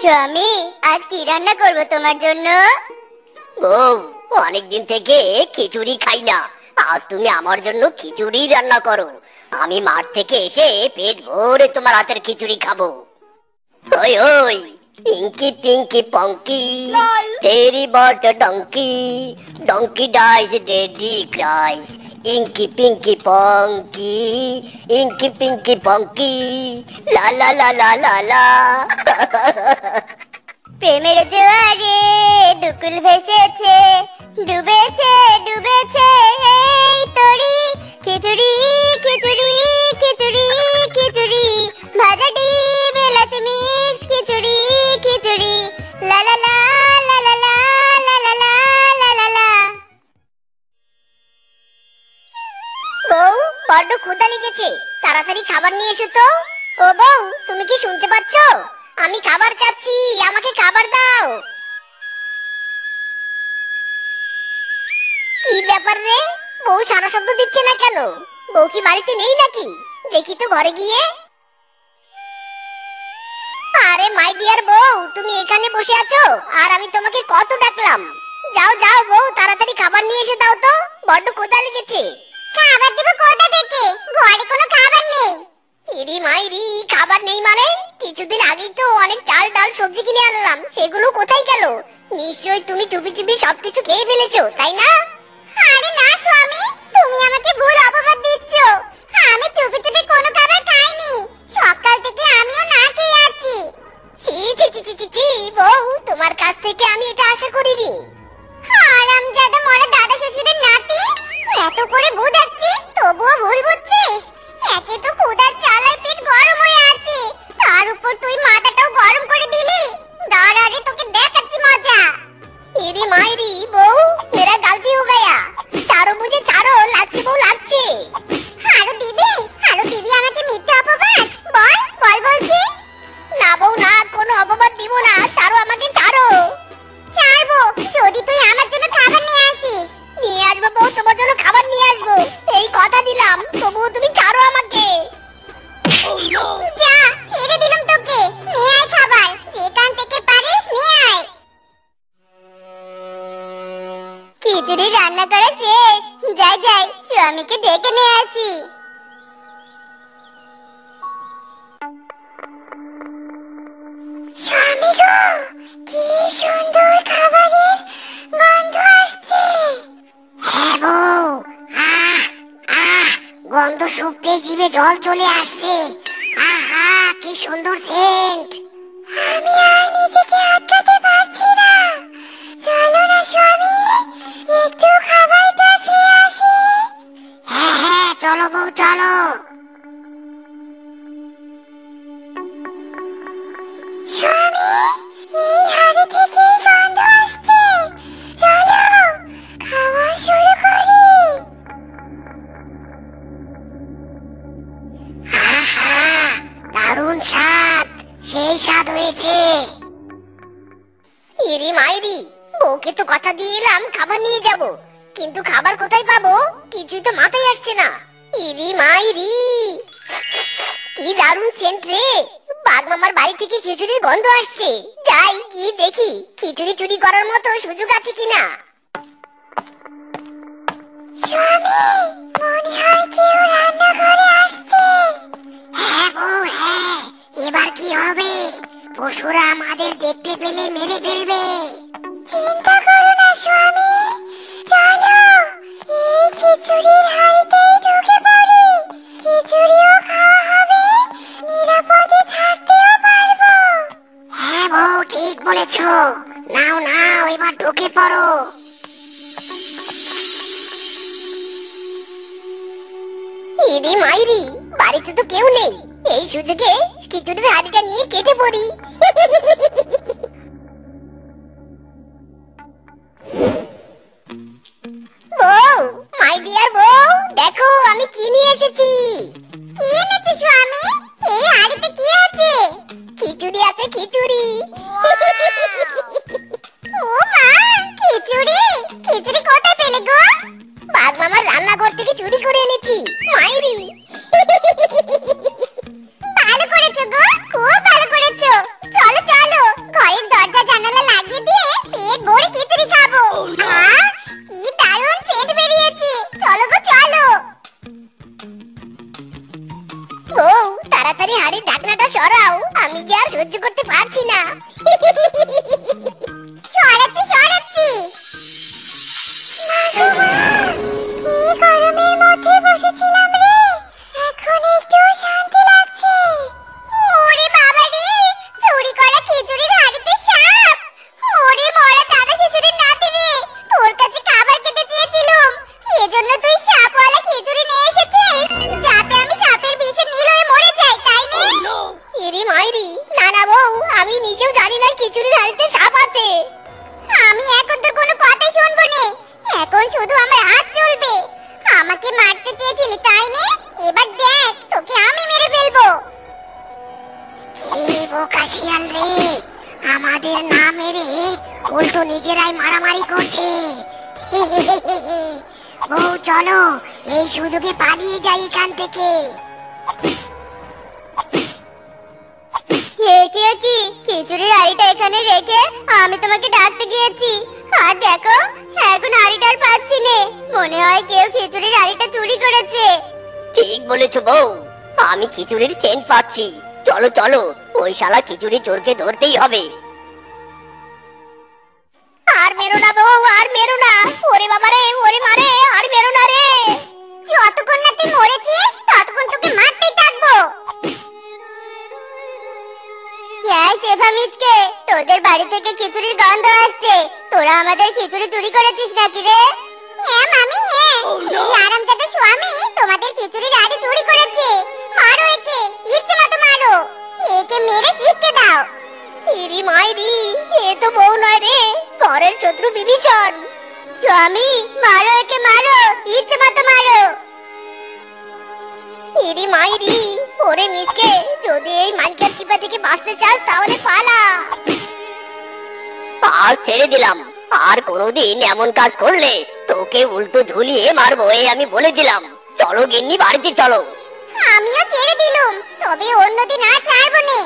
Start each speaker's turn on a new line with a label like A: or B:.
A: স্বামী, আজ কি রান্না করব তোমার জন্য?
B: বউ, অনেকদিন থেকে খিচুড়ি খাই না। আজ তুমি আমার জন্য খিচুড়ি রান্না করো। আমি মাঠ থেকে এসে পেট ভরে তোমার হাতের খিচুড়ি খাবো। ওই ওই, পিঙ্কি পিঙ্কি পঙ্কি, তেরি bought donkey, donkey died daddy cried, inky pinky ponky, inky pinky ponky, la la la la la লা।
A: প্রেমের জোয়ারে দুকুল ভেসেছে, ডুবেছে ডুবেছে এই তরি। খিচুড়ি খিচুড়ি খিচুড়ি খিচুড়ি, ভাজা ডিম এলাচ মিক্স খিচুড়ি খিচুড়ি, লা la la la la la la la la la la লা।
B: বউ, বড্ড ক্ষুধা লেগেছে, তাড়াতাড়ি খাবার নিয়ে এসো তো। ও বউ, তুমি কি শুনতে পাচ্ছ? আমি খাবার চাচ্ছি, আমাকে খাবার দাও। কি ব্যাপার রে, বউ সারা শব্দ দিচ্ছে না কেন? বউ কি বাড়িতে নেই নাকি? দেখি তো ঘরে গিয়ে। আরে মাই ডিয়ার বউ, তুমি এখানে বসে আছো আর আমি তোমাকে কত ডাকলাম। যাও যাও বউ, তাড়াতাড়ি খাবার নিয়ে এসে দাও তো, বড্ড ক্ষুধা লেগেছে।
A: খাবার দেব কোথা থেকে? ঘরে কোনো খাবার নেই।
B: ইরি মাইরি, খাবার নেই মানে? কিছুদিন আগেই তো অনেক চাল ডাল সবজি কিনে আনলাম, সেগুলো কোথায় গেল? নিশ্চয়ই তুমি চুপি চুপি সবকিছু খেয়ে ফেলেছো, তাই না?
A: আরে না স্বামী, তুমি আমাকে ভুল অপবাদ দিচ্ছ। আমি চুপি চুপি কোনো খাবার খাইনি। সকাল থেকে আমিও না খেয়ে আছি।
B: ছি ছি ছি ছি ছি ছি, বউ, তোমার কাছ থেকে আমি এটা আশা করিনি।
A: হারামজাদা মরা দাদা শ্বশুরের নাতি, এত করে বুঝাচ্ছি তবুও ভুল বুঝছিস। একে তো ক্ষুধার জ্বালায় পেট গরম হয়ে আছে, তার উপর তুই মাথাটাও গরম করে দিলি। দাঁড়া রে, তোকে দেখাচ্ছি মজা।
B: ইরি মাইরি বউ, মেরা গলতি হো গয়া। ছাড়ো মুঝে ছাড়ো, লাগছে বউ লাগছে।
A: আরো দিবি? আরো দিবি আমাকে মিথ্যা অপবাদ? বল বল বলছি।
B: না বউ না, কোনো অপবাদ দিব না, ছাড়ো আমাকে ছাড়ো।
A: ছাড়বো যদি তুই আমার জন্য খাবার নিয়ে আসিস।
B: নিয়ে আসবো বউ, তোমার জন্য খাবার নিয়ে আসবো, এই কথা দিলাম। তবুও তুমি ছাড়ো আমাকে।
A: যা, ছেড়ে দিলাম তোকে। নিয়ে আয় খাবার, যেখান থেকে পারিস নিয়ে আয়। খিচুড়ি রান্না করা শেষ। যাই যাই, স্বামীকে ডেকে নিয়ে আসি। স্বামী গো, কি সুন্দর খাবারের গন্ধ আসছে।
B: হ্যাঁ বউ, আহ আহ, গন্ধ শুকতে জিভে জল চলে আসছে। আহা, কি সুন্দর সেন্ট।
A: আমি আর নিজেকে আটকাতে পারছি না। চলো না স্বামী, একটু খাবারটা খেয়ে আসি।
B: হ্যাঁ হ্যাঁ, চলো বউ চলো।
A: স্বামী, এই হাড়ি থেকেই গন্ধ আসছে। চলো, খাওয়া শুরু করি।
B: আহা, দারুণ স্বাদ, সেই স্বাদ হয়েছে। ইরি মাইরি, বউকে তো কথা দিয়ে এলাম খাবার নিয়ে যাব, কিন্তু খাবার কোথায় পাবো কিছুই তো মাথায় আসছে না। ইরি মাইরি, কি দারুণ সেন্ট রে। বাঘ মামার বাড়ি থেকে খিচুড়ির গন্ধ আসছে। যাই গিয়ে দেখি খিচুড়ি চুরি করার মতো সুযোগ আছে কিনা।
A: স্বামী, মনে হয় কেউ রান্নাঘরে আসছে।
B: হ্যাঁ বউ হ্যাঁ, এবার কি হবে? পশুরা আমাদের দেখতে পেলে মেরে ফেলবে।
A: চিন্তা করো না স্বামী, চলো এই খিচুড়ির হাড়িতেই ঢুকে পড়ি। খিচুড়িও খাওয়া হবে, নিরাপদে থাকতেও পারবো।
B: হ্যাঁ বউ, ঠিক বলেছ। নাও নাও, এবার ঢুকে পড়ো। ইরি মাইরি, বাড়িতে তো কেউ নেই, এই সুযোগে খিচুড়ির হাড়িটা নিয়ে কেটে পড়ি। বউ, মাই ডিয়ার বউ, দেখো আমি কি নিয়ে এসেছি।
A: কি এনেছিস স্বামী? এই হাড়িতে কি আছে?
B: খিচুড়ি আছে, খিচুড়ি।
A: ও মা, খিচুড়ি! খিচুড়ি কোথায় পেলে গো?
B: বাঘ মামার রান্নাঘর থেকে চুরি করে এনেছি, মাইরি।
A: ভালো করেছো গো, খুব ভালো করেছো। চলো চলো,
B: হাড়ির ঢাকনাটা সরাও, আমি যে আর সহ্য করতে পারছি না।
A: সরাচ্ছি সরাচ্ছি। কি গরমের মধ্যে বসেছিলাম রে, এখন একটু শান্তি লাগছে। ওরে বাবা রে, চুরি করা খিচুড়ির হাড়িতে সাপ। ওরে মরা দাদা শ্বশুরের নাতি রে, তোর কাছে খাবার খেতে চেয়েছিলাম, এজন্য তুই সাপওয়ালা খিচুড়ি নিয়ে এসেছিস, যাতে আমি সাপের বিষে নীল হয়ে মরে যাই, তাই না?
B: এরে মাইরি, না না বউ, আমি নিজেও জানি না খিচুড়ির হাড়িতে সাপ আছে।
A: আমি এখন তোর কোনো কথাই শুনবো না, এখন শুধু আমার হাত চলবে। আমাকে মারতে চেয়েছিলি তাই না? এবার দেখ তোকে আমি মেরে ফেলবো।
B: কি বোকা শিয়াল রে, আমাদের না মেরে উল্টো নিজেরাই মারামারি করছে। বউ চলো, এই সুযোগে পালিয়ে যাই এখান থেকে।
A: কি খিচুড়ির হাড়িটা এখানে রেখে আমি তোমাকে ডাকতে গিয়েছি, আর দেখো এখন হাড়িটা আর পাচ্ছি না। মনে হয় কেউ খিচুড়ির হাড়িটা চুরি করেছে।
B: ঠিক বলেছো বউ, আমি খিচুড়ির চেন পাচ্ছি। চলো চলো, ওই শালা খিচুড়ি চোরকে ধরতেই হবে। আর মেরো না বউ, আর মেরো না। ওরে বাবা রে, ওরে মারে, আর মেরো না রে।
A: যতক্ষণ না তুই মরেছিস ততক্ষণ তোকে মারতেই থাকবো। শেফা মিচকে, তোদের বাড়ি থেকে খিচুড়ির গন্ধ আসছে। তোরা আমাদের খিচুড়ি চুরি করেছিস নাকি রে? হ্যাঁ মামি, হ্যাঁ, এই আরামজাদা স্বামী তোমাদের খিচুড়ির হাড়ি চুরি করেছে। মারো একে, ইচ্ছে মতো মারো, একে মেরে শিখতে দাও।
B: ইরি মাইরি, এ তো বউ নয় রে, ঘরের শত্রু বিভীষণ।
A: স্বামী মারো একে, মারো, ইচ্ছে মতো মারো।
B: ইরি মাইরি, ওরে মিসকে, যদি এই মানকার চিপা থেকে বাঁচতে চাস তাহলে পালা। আজ ছেড়ে দিলাম, আর কোনোদিন এমন কাজ করলে তোকে উল্টো ঝুলিয়ে মারবো, এই আমি বলে দিলাম। চলো গিন্নি, বাড়িতে চলো।
A: আমিও ছেড়ে দিলুম, তবে অন্যদিন আর ছাড়বো না।